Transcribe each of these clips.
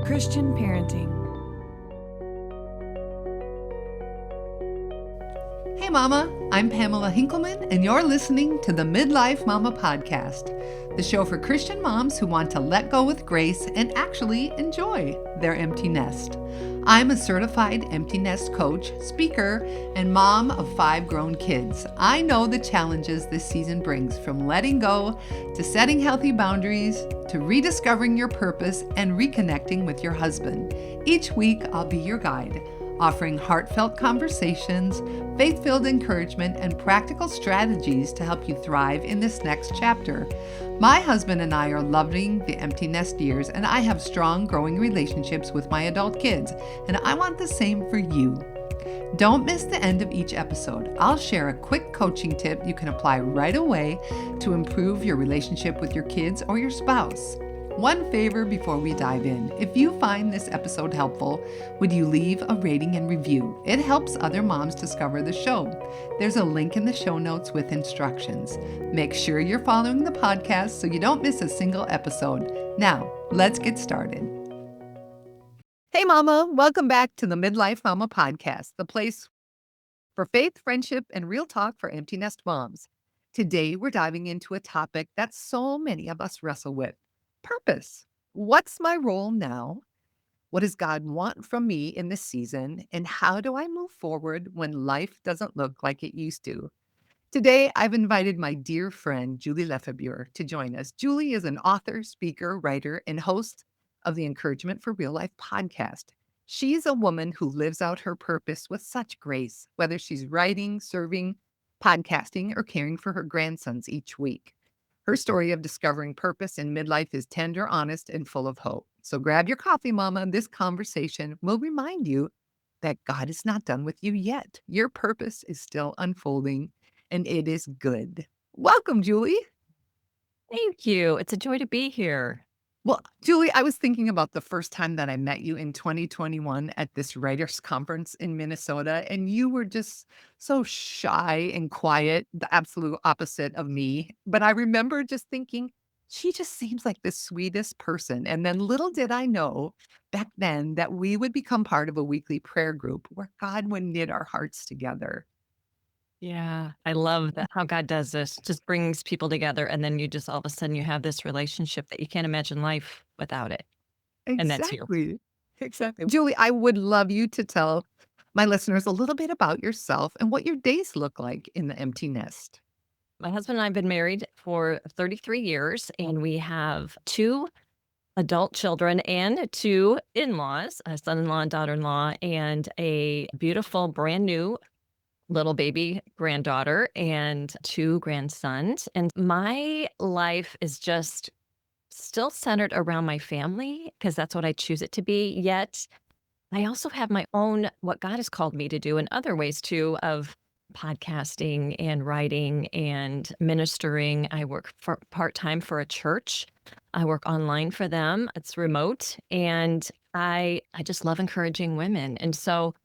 Christian parenting. Hey Mama, I'm Pamela Hinkleman, and you're listening to the Midlife Mama Podcast, the show for Christian moms who want to let go with grace and actually enjoy their empty nest. I'm a certified empty nest coach, speaker, and mom of 5 grown kids. I know the challenges this season brings, from letting go to setting healthy boundaries to rediscovering your purpose and reconnecting with your husband. Each week, I'll be your guide, offering heartfelt conversations, faith-filled encouragement, and practical strategies to help you thrive in this next chapter. My husband and I are loving the empty nest years, and I have strong, growing relationships with my adult kids, and I want the same for you. Don't miss the end of each episode. I'll share a quick coaching tip you can apply right away to improve your relationship with your kids or your spouse. One favor before we dive in. If you find this episode helpful, would you leave a rating and review? It helps other moms discover the show. There's a link in the show notes with instructions. Make sure you're following the podcast so you don't miss a single episode. Now, let's get started. Hey Mama, welcome back to the Midlife Mama Podcast, the place for faith, friendship, and real talk for empty nest moms. Today, we're diving into a topic that so many of us wrestle with. Purpose. What's my role now? What does God want from me in this season? And how do I move forward when life doesn't look like it used to? Today, I've invited my dear friend, Julie LeFebure, to join us. Julie is an author, speaker, writer, and host of the Encouragement for Real Life podcast. She's a woman who lives out her purpose with such grace, whether she's writing, serving, podcasting, or caring for her grandsons each week. Her story of discovering purpose in midlife is tender, honest, and full of hope. So grab your coffee, Mama. This conversation will remind you that God is not done with you yet. Your purpose is still unfolding, and it is good. Welcome, Julie. Thank you. It's a joy to be here. Well, Julie, I was thinking about the first time that I met you in 2021 at this writers' conference in Minnesota, and you were just so shy and quiet, the absolute opposite of me. But I remember just thinking, she just seems like the sweetest person. And then little did I know back then that we would become part of a weekly prayer group where God would knit our hearts together. Yeah, I love that how God does this. Just brings people together, and then you just all of a sudden you have this relationship that you can't imagine life without it. And that's you. Exactly. Julie, I would love you to tell my listeners a little bit about yourself and what your days look like in the empty nest. My husband and I have been married for 33 years, and we have 2 adult children and 2 in-laws, a son-in-law and daughter-in-law, and a beautiful brand new little baby granddaughter and 2 grandsons. And my life is just still centered around my family because that's what I choose it to be. Yet I also have my own, what God has called me to do in other ways too, of podcasting and writing and ministering. I work for part-time for a church. I work online for them. It's remote. And I just love encouraging women. And so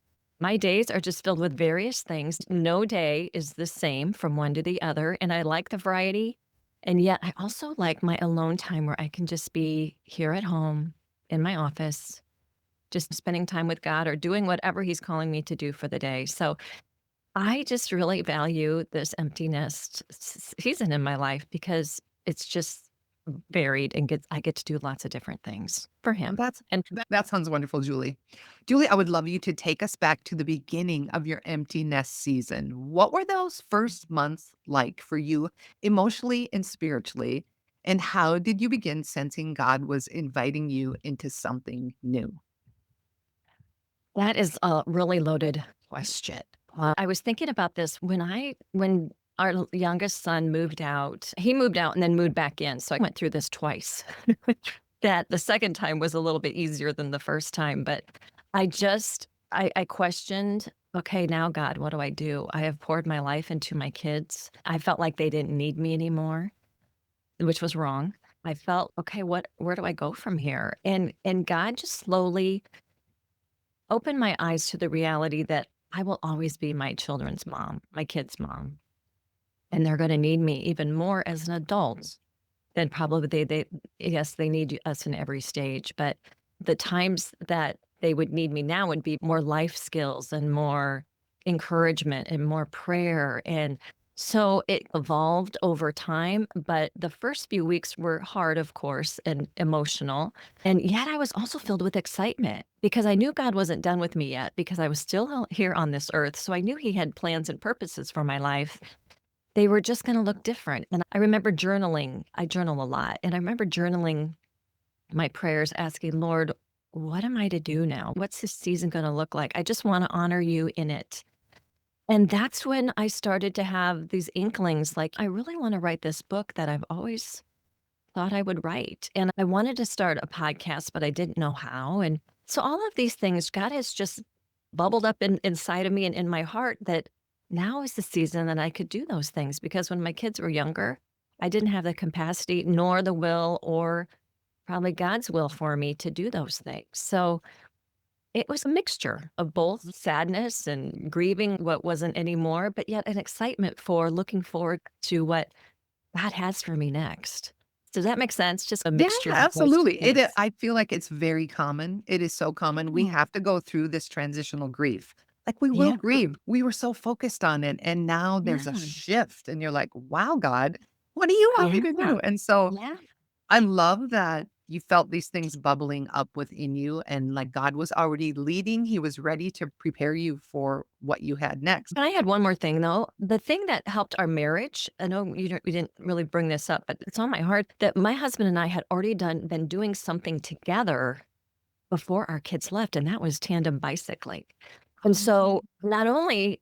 my days are just filled with various things. No day is the same from one to the other. And I like the variety. And yet I also like my alone time where I can just be here at home in my office, just spending time with God or doing whatever He's calling me to do for the day. So I just really value this empty nest season in my life because it's just varied and I get to do lots of different things for him. That sounds wonderful, Julie. Julie, I would love you to take us back to the beginning of your empty nest season. What were those first months like for you emotionally and spiritually? And how did you begin sensing God was inviting you into something new? That is a really loaded question. I was thinking about this when our youngest son moved out. He moved out and then moved back in. So I went through this twice. That the second time was a little bit easier than the first time, but I questioned, okay, now God, what do I do? I have poured my life into my kids. I felt like they didn't need me anymore, which was wrong. I felt, okay, where do I go from here? And God just slowly opened my eyes to the reality that I will always be my children's mom, my kids' mom. And they're going to need me even more as an adult than probably yes, they need us in every stage. But the times that they would need me now would be more life skills and more encouragement and more prayer. And so it evolved over time, but the first few weeks were hard, of course, and emotional. And yet I was also filled with excitement because I knew God wasn't done with me yet because I was still here on this earth. So I knew He had plans and purposes for my life. They were just going to look different. And I remember journaling. I journal a lot. And I remember journaling my prayers, asking, Lord, what am I to do now? What's this season going to look like? I just want to honor you in it. And that's when I started to have these inklings like, I really want to write this book that I've always thought I would write. And I wanted to start a podcast, but I didn't know how. And so all of these things, God has just bubbled up inside of me and in my heart that now is the season that I could do those things. Because when my kids were younger, I didn't have the capacity nor the will or probably God's will for me to do those things. So it was a mixture of both sadness and grieving what wasn't anymore, but yet an excitement for looking forward to what God has for me next. Does that make sense? Just a Yeah, mixture of those 2 absolutely. things. I feel like it's very common. It is so common. We Mm, have to go through this transitional grief. Like we will yeah, grieve. We were so focused on it. And now there's a yeah, shift. And you're like, wow, God, what do you want me to yeah, do? And so yeah. I love that you felt these things bubbling up within you and like God was already leading. He was ready to prepare you for what you had next. But I had one more thing though. The thing that helped our marriage, I know we didn't really bring this up, but it's on my heart that my husband and I had already been doing something together before our kids left, and that was tandem bicycling. And so not only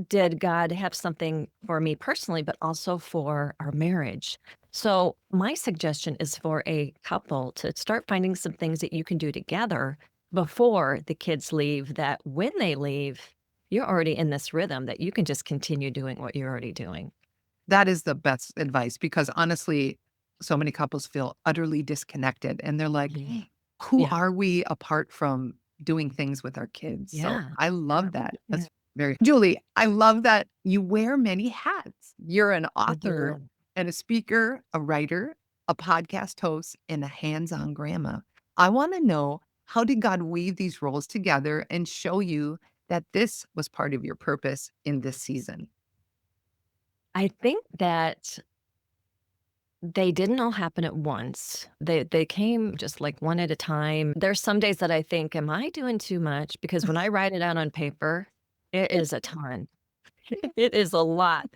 did God have something for me personally, but also for our marriage. So, my suggestion is for a couple to start finding some things that you can do together before the kids leave, that when they leave, you're already in this rhythm that you can just continue doing what you're already doing. That is the best advice because honestly, so many couples feel utterly disconnected and they're like, Yeah. who Yeah. are we apart from doing things with our kids? So Yeah. I Yeah. love that. Yeah. That's very, Julie, I love that you wear many hats. You're an I author do. and a speaker, a writer, a podcast host, and a hands on grandma. I want to know, how did God weave these roles together and show you that this was part of your purpose in this season? I think that they didn't all happen at once. They came just, like, one at a time. There's some days that I think, "Am I doing too much?" Because when I write it out on paper, it is a ton. It is a lot.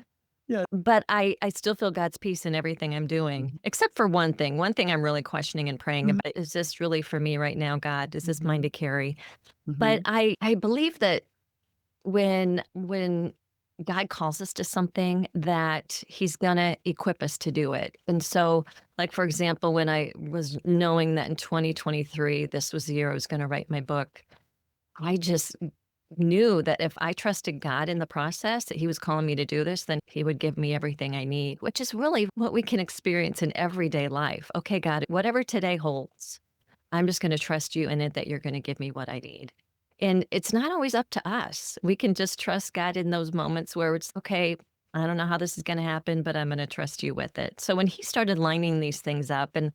Yeah. But I still feel God's peace in everything I'm doing, except for one thing. One thing I'm really questioning and praying Mhm. about, "Is this really for me right now, God? Is this mine to carry?" But Mhm. I believe that when God calls us to something, that He's gonna equip us to do it. And so, like, for example, when I was knowing that in 2023, this was the year I was gonna write my book, I just knew that if I trusted God in the process, that He was calling me to do this, then He would give me everything I need, which is really what we can experience in everyday life. Okay, God, whatever today holds, I'm just going to trust you in it that you're going to give me what I need. And it's not always up to us. We can just trust God in those moments where it's okay. I don't know how this is going to happen, but I'm going to trust you with it. So when he started lining these things up, and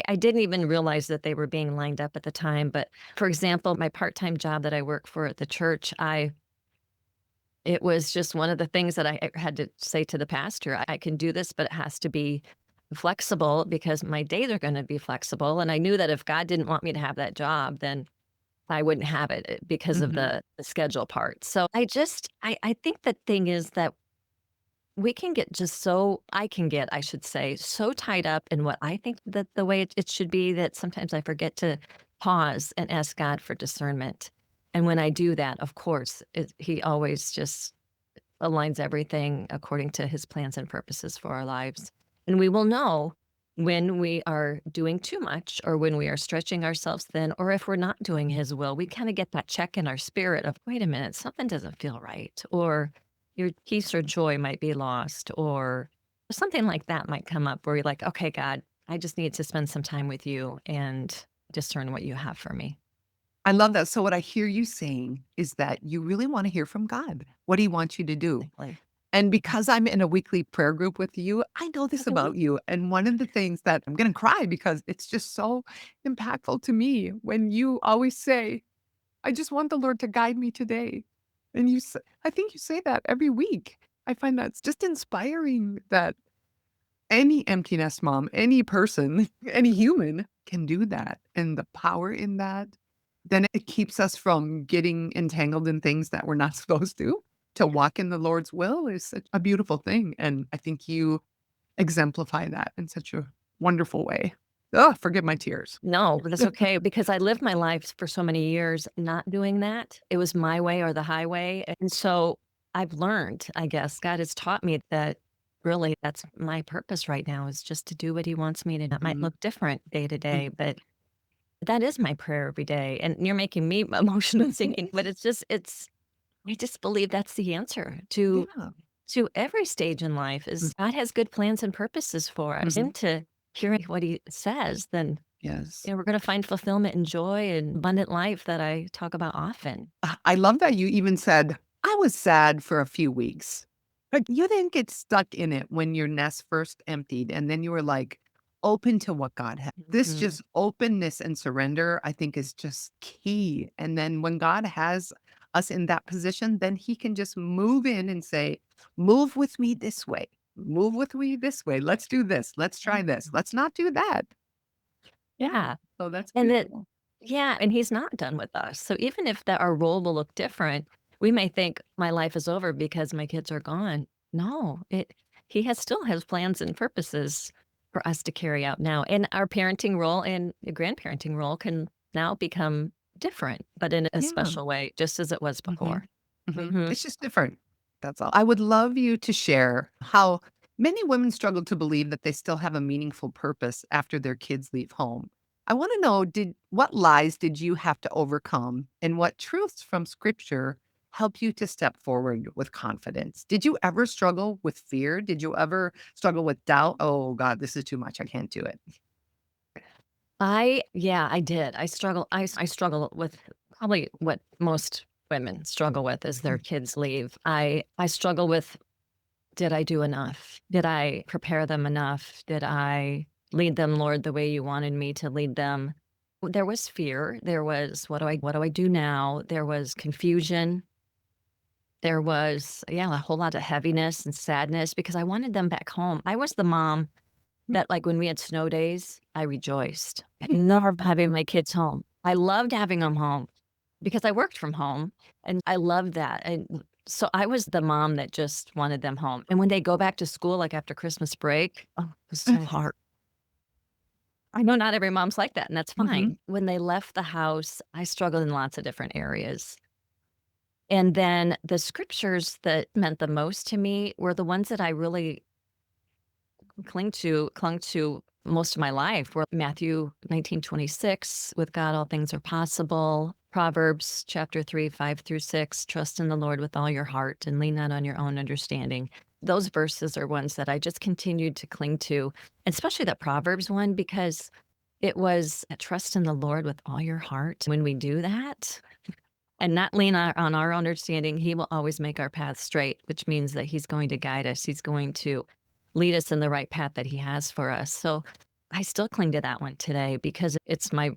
I didn't even realize that they were being lined up at the time. But for example, my part-time job that I work for at the church, it was just one of the things that I had to say to the pastor, I can do this, but it has to be flexible because my days are going to be flexible. And I knew that if God didn't want me to have that job, then I wouldn't have it because of Mhm. the schedule part. So I think the thing is that we can get just so I can get, I should say, so tied up in what I think that the way it should be that sometimes I forget to pause and ask God for discernment. And when I do that, of course, he always just aligns everything according to his plans and purposes for our lives. And we will know when we are doing too much or when we are stretching ourselves thin, or if we're not doing his will. We kind of get that check in our spirit of, wait a minute, something doesn't feel right, or your peace or joy might be lost, or something like that might come up where you're like, okay, God, I just need to spend some time with you and discern what you have for me. I love that. So what I hear you saying is that you really wanna hear from God, what he wants you to do. Exactly. And because I'm in a weekly prayer group with you, I know this Okay. about you. And one of the things that I'm going to cry because it's just so impactful to me when you always say, I just want the Lord to guide me today. And I think you say that every week. I find that's just inspiring that any empty nest mom, any person, any human can do that. And the power in that, then it keeps us from getting entangled in things that we're not supposed to walk in the Lord's will is such a beautiful thing. And I think you exemplify that in such a wonderful way. Oh, forgive my tears. No, but that's okay because I lived my life for so many years not doing that. It was my way or the highway. And so I've learned, I guess, God has taught me that really that's my purpose right now is just to do what he wants me to do. It might Mhm. look different day to Mm. day, but that is my prayer every day. And you're making me emotional singing, but I just believe that's the answer Yeah. to every stage in life Mm. is God has good plans and purposes for us. Mhm. Into hearing what he says, then Yes. we're gonna find fulfillment and joy and abundant life that I talk about often. I love that you even said, I was sad for a few weeks. Like you didn't get stuck in it when your nest first emptied. And then you were like open to what God had. This Mhm. just openness and surrender, I think, is just key. And then when God has us in that position, then he can just move in and say, move with me this way. Move with me this way. Let's do this. Let's try this. Let's not do that. Yeah, So that's and that beautiful. yeah, and he's not done with us. So even if that our role will look different, we may think my life is over because my kids are gone. No, it he has still has plans and purposes for us to carry out now. And our parenting role and the grandparenting role can now become different, but in a Yeah. special way, just as it was Mhm. before. Mhm. Mhm. It's just different. That's all. I would love you to share how many women struggle to believe that they still have a meaningful purpose after their kids leave home. I want to know did what lies did you have to overcome and what truths from scripture help you to step forward with confidence? Did you ever struggle with fear? Did you ever struggle with doubt? Oh God, this is too much. I can't do it. I did. I struggle with probably what most women struggle with as their Mm. kids leave. I struggle with, did I do enough? Did I prepare them enough? Did I lead them, Lord, the way you wanted me to lead them? There was fear. There was, what do I do now? There was confusion. There was, yeah, a whole lot of heaviness and sadness because I wanted them back home. I was the mom that, like, when we had snow days, I rejoiced. I loved having my kids home. I loved having them home because I worked from home, and I loved that, and so I was the mom that just wanted them home, and when they go back to school, like, after Christmas break, oh, it was so hard. I know not every mom's like that, and that's Mhm. fine. When they left the house, I struggled in lots of different areas, and then the scriptures that meant the most to me were the ones that I really clung to most of my life were Matthew 19:26, with God all things are possible. Proverbs chapter 3, 5 through 6, trust in the Lord with all your heart and lean not on your own understanding. Those verses are ones that I just continued to cling to, especially that Proverbs one, because it was trust in the Lord with all your heart. When we do that, and not lean on our understanding, he will always make our path straight, which means that he's going to guide us. He's going to lead us in the right path that he has for us. So I still cling to that one today because it's my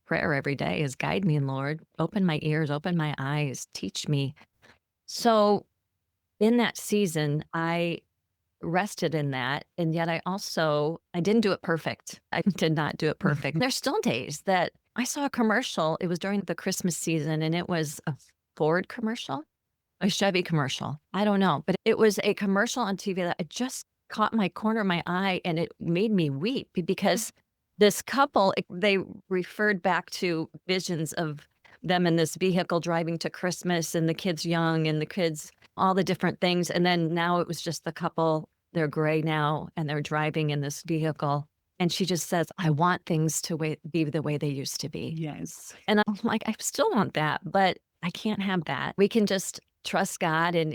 prayer every day is guide me, Lord. Open my ears, open my eyes, teach me. So in that season, I rested in that, and yet I didn't do it perfect. I did not do it perfect. There's still days that I saw a commercial, it was during the Christmas season, and it was a Ford commercial, a Chevy commercial, I don't know, but it was a commercial on TV that it just caught my corner of my eye, and it made me weep because this couple, they referred back to visions of them in this vehicle driving to Christmas and the kids young and the kids all the different things, and then now it was just the couple, they're gray now, and they're driving in this vehicle, and she just says, "I want things to be the way they used to be." Yes. And I'm like, "I still want that, but I can't have that." We can just trust God and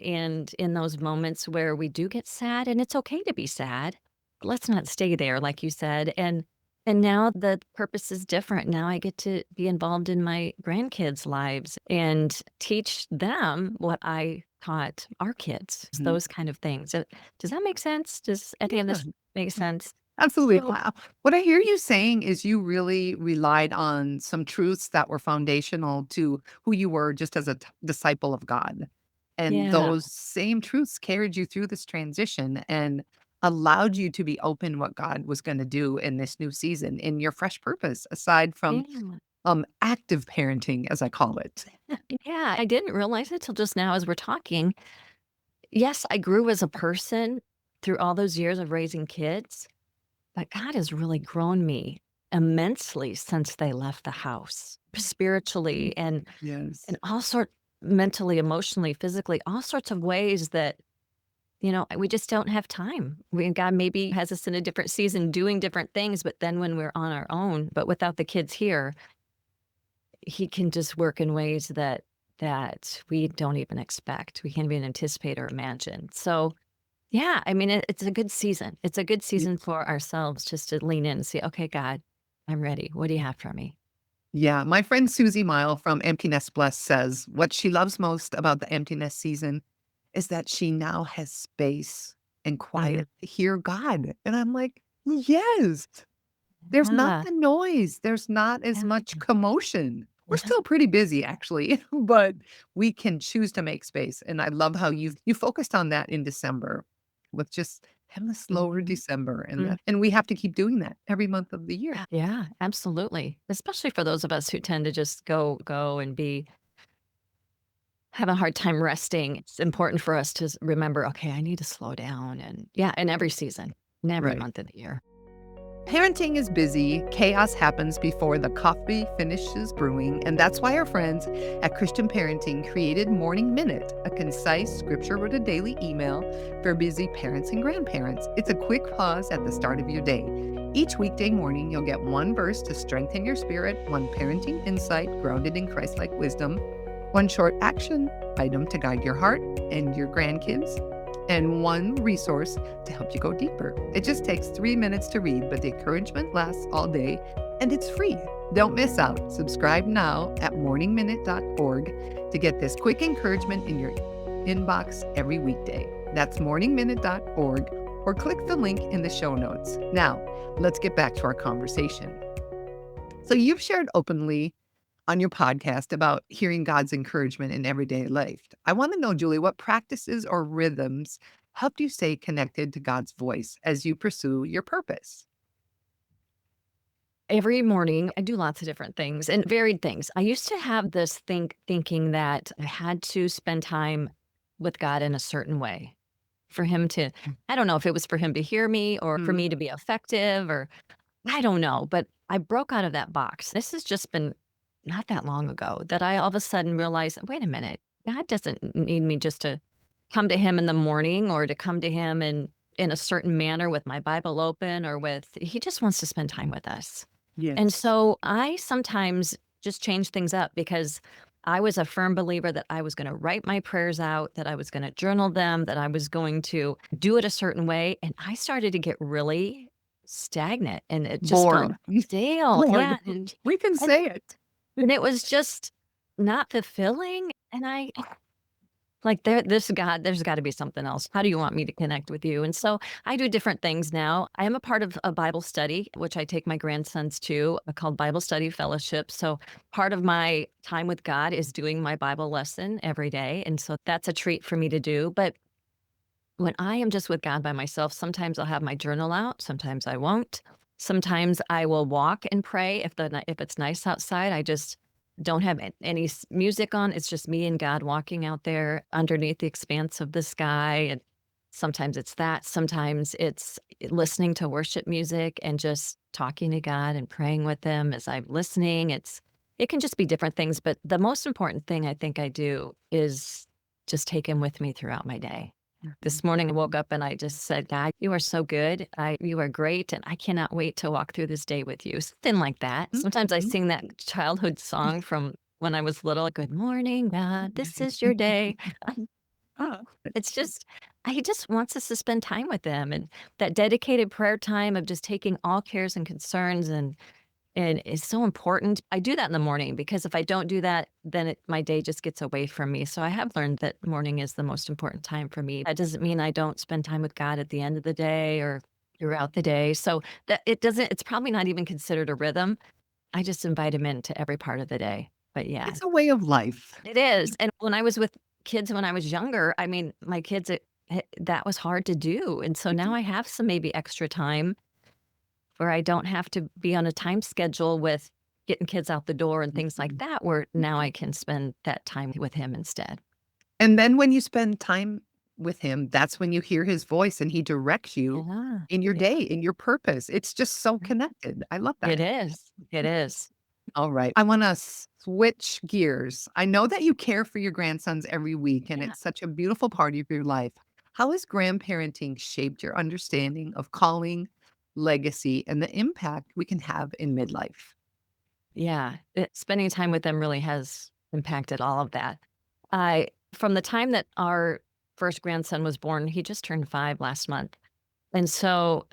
in those moments where we do get sad, and it's okay to be sad, let's not stay there, like you said, and now the purpose is different. Now I get to be involved in my grandkids' lives and teach them what I taught our kids, Mhm. those kind of things. Does that make sense? Does any of Yeah. this make sense? Absolutely. So, Wow. What I hear you saying is you really relied on some truths that were foundational to who you were just as a disciple of God. And yeah. those same truths carried you through this transition and allowed you to be open what God was going to do in this new season in your fresh purpose, aside from Yeah. active parenting, as I call it. Yeah, I didn't realize it till just now as we're talking. Yes, I grew as a person through all those years of raising kids, but God has really grown me immensely since they left the house, Mm. spiritually and Yes. in all sort mentally, emotionally, physically, all sorts of ways that, we just don't have time. God maybe has us in a different season doing different things, but then when we're on our own, but without the kids here, he can just work in ways that we don't even expect. We can't even anticipate or imagine. So, yeah, I mean, it's a good season. It's a good season for ourselves just to lean in and say, "Okay, God, I'm ready. What do you have for me?" Yeah, my friend Susie Mile from Empty Nest Bless says what she loves most about the empty nest season is that she now has space and Mhm. quiet to hear God. And I'm like, yes, there's not Yeah, the noise, there's not as yeah, much commotion. We're yeah. still pretty busy actually, but we can choose to make space. And I love how you focused on that in December with just having a slower Mhm. December Mm. and we have to keep doing that every month of the year. Yeah, absolutely. Especially for those of us who tend to just go and have a hard time resting. It's important for us to remember, okay, I need to slow down and yeah, in every season, in every Right. month of the year. Parenting is busy, chaos happens before the coffee finishes brewing, and that's why our friends at Christian Parenting created Morning Minute, a concise scripture written daily email for busy parents and grandparents. It's a quick pause at the start of your day. Each weekday morning, you'll get one verse to strengthen your spirit, one parenting insight grounded in Christ like wisdom, one short action item to guide your heart and your grandkids, and one resource to help you go deeper. It just takes 3 minutes to read, but the encouragement lasts all day and it's free. Don't miss out. Subscribe now at morningminute.org to get this quick encouragement in your inbox every weekday. That's morningminute.org or click the link in the show notes. Now, let's get back to our conversation. So, you've shared openly on your podcast about hearing God's encouragement in everyday life. I want to know, Julie, what practices or rhythms helped you stay connected to God's voice as you pursue your purpose? Every morning, I do lots of different things and varied things. I used to have this thinking that I had to spend time with God in a certain way for him to, I don't know if it was for him to hear me or for Mm, me to be effective or I don't know, but I broke out of that box. This has just been not that long ago that I all of a sudden realized, wait a minute, God doesn't need me just to come to him in the morning or to come to him in a certain manner with my Bible open or with he just wants to spend time with us. And yes. so I sometimes just change things up because I was a firm believer that I was going to write my prayers out, that I was going to journal them, that I was going to do it a certain way. And I started to get really stagnant and it just felt Bored. stale. Bored. Yeah. We can And, say it. and it was just not fulfilling. And I like there's got to be something else. How do you want me to connect with you? And so I do different things now. I am a part of a Bible study, which I take my grandsons to, called Bible Study Fellowship. So part of my time with God is doing my Bible lesson every day. And so that's a treat for me to do. But when I am just with God by myself, sometimes I'll have my journal out, sometimes I won't. Sometimes I will walk and pray if it's nice outside. I just don't have any music on. It's just me and God walking out there underneath the expanse of the sky. And sometimes it's that. Sometimes it's listening to worship music and just talking to God and praying with Him as I'm listening. It can just be different things, but the most important thing I think I do is just take Him with me throughout my day. This morning, I woke up and I just said, God, you are so good. You are great. And I cannot wait to walk through this day with you. Something like that. Mhm. Sometimes I sing that childhood song from when I was little. Good morning, God. This is your day. Ah, It's just, he just wants us to spend time with him and that dedicated prayer time of just taking all cares and concerns and And it's so important. I do that in the morning because if I don't do that, then my day just gets away from me. So I have learned that morning is the most important time for me. That doesn't mean I don't spend time with God at the end of the day or throughout the day. So that it's probably not even considered a rhythm. I just invite him into every part of the day. But yeah, It's a way of life. it is. And when I was with kids when I was younger, I mean, my kids, that was hard to do. And so now I have some maybe extra time where I don't have to be on a time schedule with getting kids out the door and things like Mhm. that, where now I can spend that time with him instead. And then when you spend time with him, that's when you hear his voice and he directs you Yeah. in your Yeah. day, in your purpose. It's just so connected. I love It that. is. It is. All right. I want to switch gears. I know that you care for your grandsons every week, and Yeah. it's such a beautiful part of your life. How has grandparenting shaped your understanding of calling, legacy, and the impact we can have in midlife? Yeah. Spending time with them really has impacted all of that. I From the time that our first grandson was born, he just turned 5 last month. And so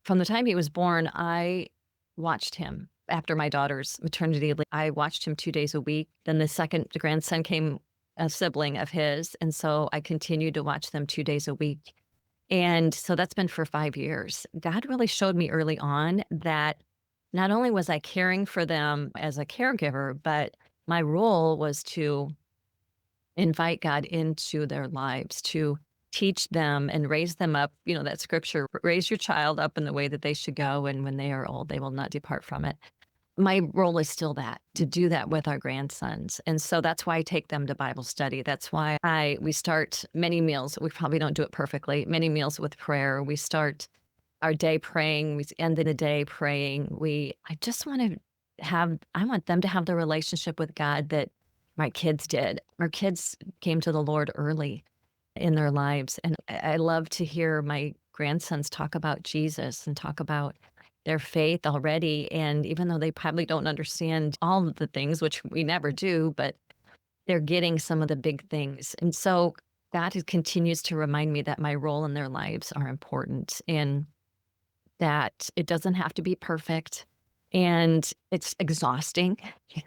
from the time he was born, I watched him after my daughter's maternity leave. I watched him 2 days a week. Then the second grandson came, a sibling of his, and so I continued to watch them 2 days a week. And so that's been for 5 years. God really showed me early on that not only was I caring for them as a caregiver, but my role was to invite God into their lives, to teach them and raise them up. You know, that scripture, raise your child up in the way that they should go, and when they are old, they will not depart from it. My role is still that, to do that with our grandsons. And so that's why I take them to Bible study. That's why we start many meals. We probably don't do it perfectly. Many meals with prayer. We start our day praying. We end the day praying. I just want to I want them to have the relationship with God that my kids did. Our kids came to the Lord early in their lives. And I love to hear my grandsons talk about Jesus and talk about their faith already. And even though they probably don't understand all of the things, which we never do, but they're getting some of the big things. And so continues to remind me that my role in their lives are important and that it doesn't have to be perfect. And it's exhausting.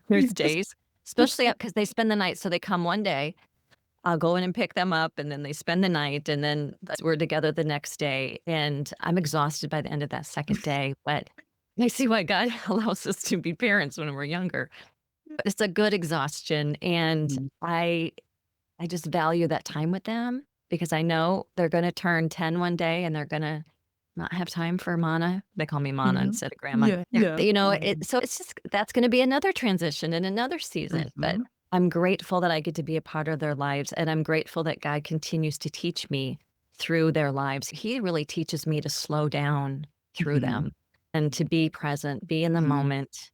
There's Yes. days, especially because they spend the night. So they come one day, I'll go in and pick them up, and then they spend the night, and then we're together the next day, and I'm exhausted by the end of that second day, but I see why God allows us to be parents when we're younger. But it's a good exhaustion, and Mhm. I just value that time with them because I know they're gonna turn 10 one day, and they're gonna not have time for Mana. They call me Mana Mhm. instead of grandma. Yeah, yeah. So it's just that's gonna be another transition and another season, but Mhm. I'm grateful that I get to be a part of their lives, and I'm grateful that God continues to teach me through their lives. He really teaches me to slow down through Mhm. them and to be present, be in the Mhm. moment.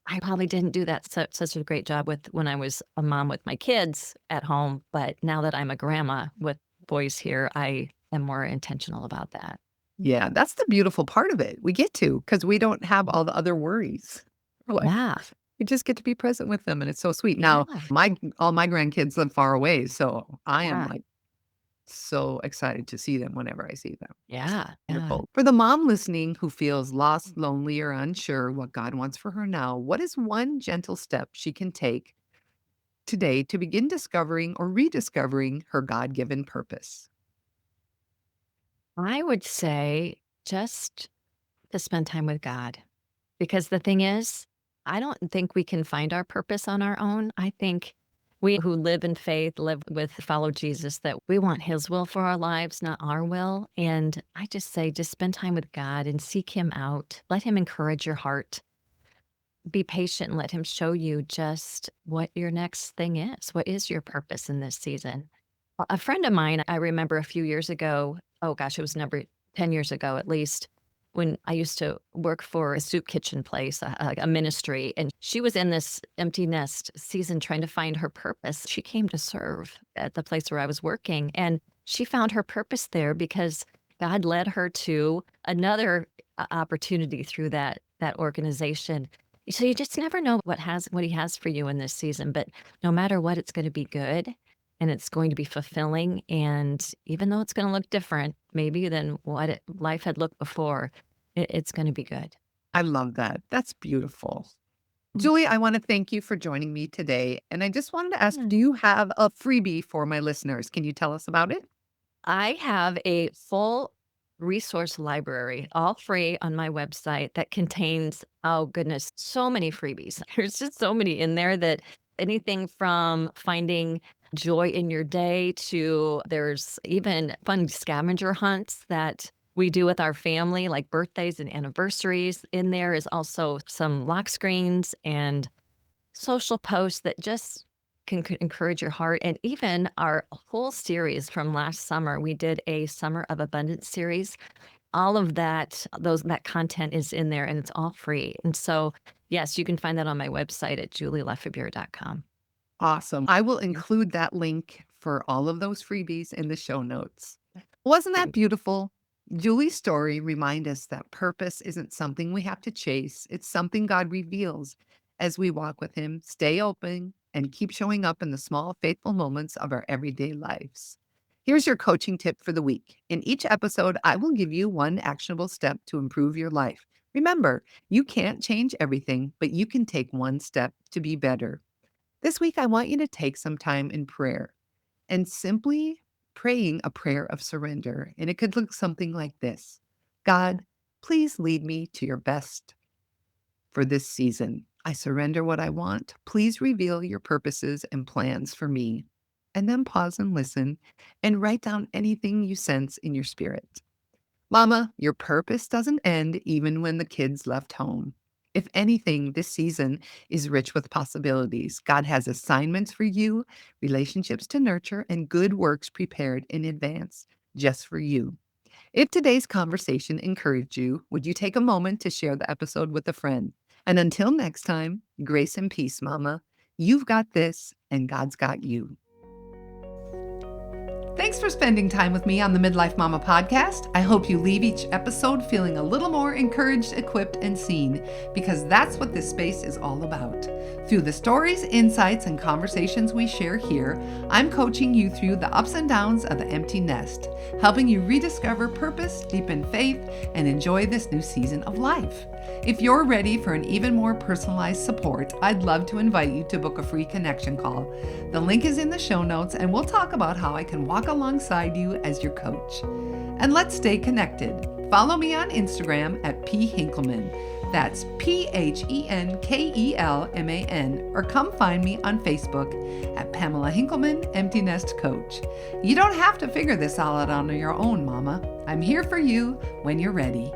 I probably didn't do that such a great job with when I was a mom with my kids at home, but now that I'm a grandma with boys here, I am more intentional about that. Yeah, that's the beautiful part of it. We get to because we don't have all the other worries. We're like, Yeah. we just get to be present with them, and it's so sweet. Yeah. Now, my all my grandkids live far away, so I am, Yeah. like, so excited to see them whenever I see them. Just Yeah. Yeah. wonderful. For the mom listening who feels lost, lonely, or unsure what God wants for her now, what is one gentle step she can take today to begin discovering or rediscovering her God-given purpose? I would say just to spend time with God. Because the thing is, I don't think we can find our purpose on our own. I think we who live in faith, follow Jesus, that we want his will for our lives, not our will. And I just say, just spend time with God and seek him out. Let him encourage your heart. Be patient and let him show you just what your next thing is. What is your purpose in this season? A friend of mine, I remember a few years ago, oh gosh, it was number 10 years ago at least, when I used to work for a soup kitchen place, like a ministry, and she was in this empty nest season trying to find her purpose. She came to serve at the place where I was working, and she found her purpose there because God led her to another opportunity through that organization. So you just never know what he has for you in this season, but no matter what, it's going to be good and it's going to be fulfilling. And even though it's going to look different, maybe than life had looked before, it's going to be good. I love that. That's beautiful. Julie, I want to thank you for joining me today. And I just wanted to ask, Mm. do you have a freebie for my listeners? Can you tell us about it? I have a full resource library, all free on my website that contains, oh goodness, so many freebies. There's just so many in there that anything from finding joy in your day to there's even fun scavenger hunts that we do with our family, like birthdays and anniversaries. In there is also some lock screens and social posts that just can could encourage your heart. And even our whole series from last summer, we did a Summer of Abundance series. All of that content is in there and it's all free. And so, yes, you can find that on my website at julielefebure.com. Awesome. I will include that link for all of those freebies in the show notes. Wasn't that beautiful? Julie's story reminds us that purpose isn't something we have to chase. It's something God reveals as we walk with him, stay open, and keep showing up in the small, faithful moments of our everyday lives. Here's your coaching tip for the week. In each episode, I will give you one actionable step to improve your life. Remember, you can't change everything, but you can take one step to be better. This week, I want you to take some time in prayer and simply praying a prayer of surrender. And it could look something like this: God, please lead me to your best for this season. I surrender what I want. Please reveal your purposes and plans for me. And then pause and listen and write down anything you sense in your spirit. Mama, your purpose doesn't end even when the kids left home. If anything, this season is rich with possibilities. God has assignments for you, relationships to nurture, and good works prepared in advance just for you. If today's conversation encouraged you, would you take a moment to share the episode with a friend? And until next time, grace and peace, Mama. You've got this, and God's got you. Thanks for spending time with me on the Midlife Mama podcast. I hope you leave each episode feeling a little more encouraged, equipped, and seen, because that's what this space is all about. Through the stories, insights, and conversations we share here, I'm coaching you through the ups and downs of the empty nest, helping you rediscover purpose, deepen faith, and enjoy this new season of life. If you're ready for an even more personalized support, I'd love to invite you to book a free connection call. The link is in the show notes, and we'll talk about how I can walk alongside you as your coach. And let's stay connected. Follow me on Instagram at @phinkelman. That's PHENKELMAN, or come find me on Facebook at Pamela Hinkelman, Empty Nest Coach. You don't have to figure this all out on your own, Mama. I'm here for you when you're ready.